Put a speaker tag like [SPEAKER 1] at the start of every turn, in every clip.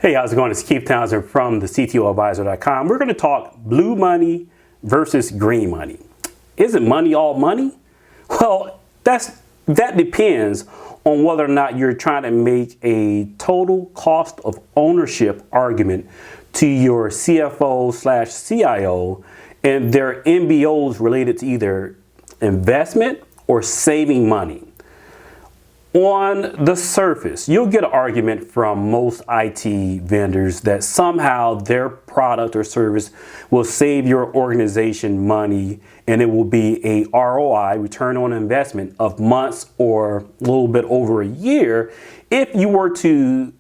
[SPEAKER 1] Hey, how's it going? It's Keith Townsend from the CTOadvisor.com. We're going to talk blue money versus green money. Isn't money all money? Well, that depends on whether or not you're trying to make a total cost of ownership argument to your CFO/CIO and their MBOs related to either investment or saving money. On the surface, you'll get an argument from most IT vendors that somehow their product or service will save your organization money and it will be a ROI, return on investment, of months or a little bit over a year if you were to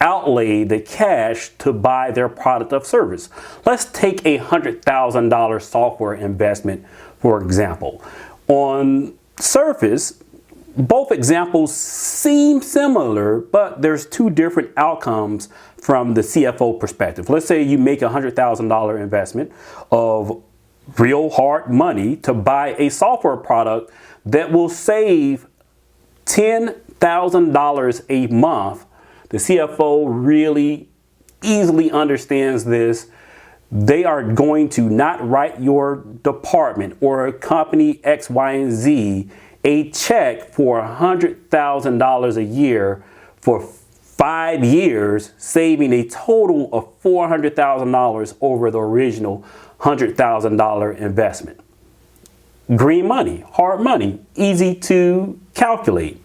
[SPEAKER 1] outlay the cash to buy their product or service. Let's take a $100,000 software investment, for example. On surface, both examples seem similar, but there's two different outcomes from the CFO perspective. Let's say you make a $100,000 investment of real hard money to buy a software product that will save $10,000 a month. The CFO really easily understands this. They are going to not write your department or company X, Y, and Z a check for $100,000 a year for 5 years, saving a total of $400,000 over the original $100,000 investment. Green money, hard money, easy to calculate.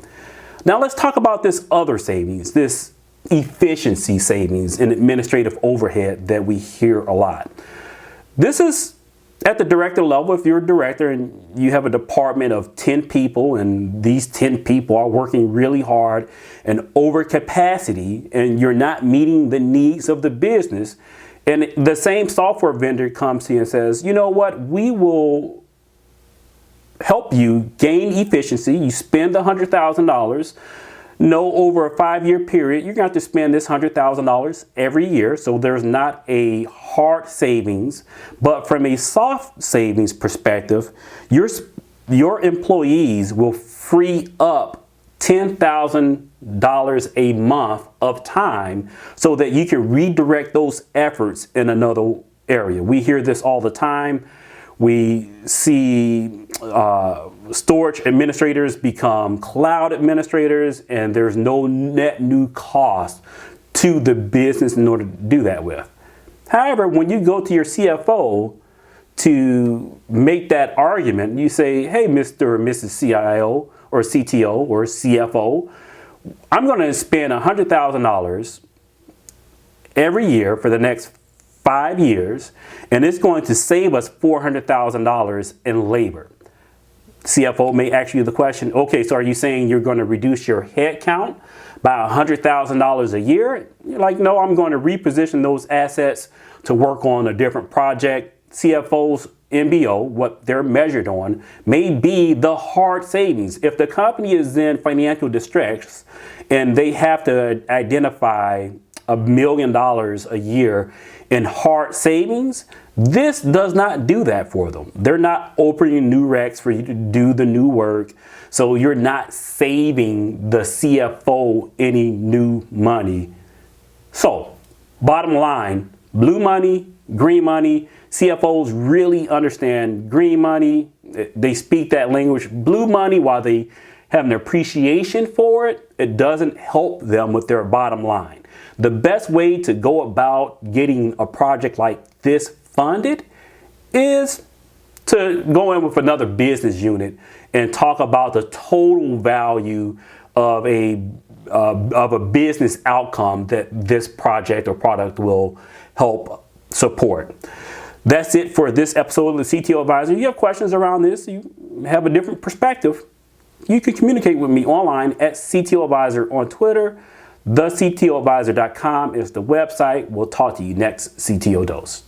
[SPEAKER 1] Now let's talk about this other savings, this efficiency savings in administrative overhead that we hear a lot. This is at the director level. If you're a director and you have a department of 10 people and these 10 people are working really hard and over capacity and you're not meeting the needs of the business, and the same software vendor comes to you and says, you know what, we will help you gain efficiency. You spend $100,000. No, over a 5-year period, you're going to have to spend this $100,000 every year. So there's not a hard savings, but from a soft savings perspective, your employees will free up $10,000 a month of time so that you can redirect those efforts in another area. We hear this all the time. We see storage administrators become cloud administrators, and there's no net new cost to the business in order to do that with. However, when you go to your CFO to make that argument, you say, hey, Mr. or Mrs. CIO or CTO or CFO, I'm going to spend $100,000 every year for the next 5 years, and it's going to save us $400,000 in labor. CFO may ask you the question, okay, so are you saying you're going to reduce your head count by $100,000 a year? You're like, no, I'm going to reposition those assets to work on a different project. CFO's MBO, what they're measured on, may be the hard savings. If the company is in financial distress and they have to identify $1 million a year in hard savings, this does not do that for them. They're not opening new recs for you to do the new work. So you're not saving the CFO any new money. So bottom line, blue money, green money, CFOs really understand green money. They speak that language. Blue money, while they have an appreciation for it, it doesn't help them with their bottom line. The best way to go about getting a project like this funded is to go in with another business unit and talk about the total value of a business outcome that this project or product will help support. That's it for this episode of the CTO Advisor. If you have questions around this, you have a different perspective, you can communicate with me online at CTO Advisor on Twitter. TheCTOadvisor.com is the website. We'll talk to you next CTO Dose.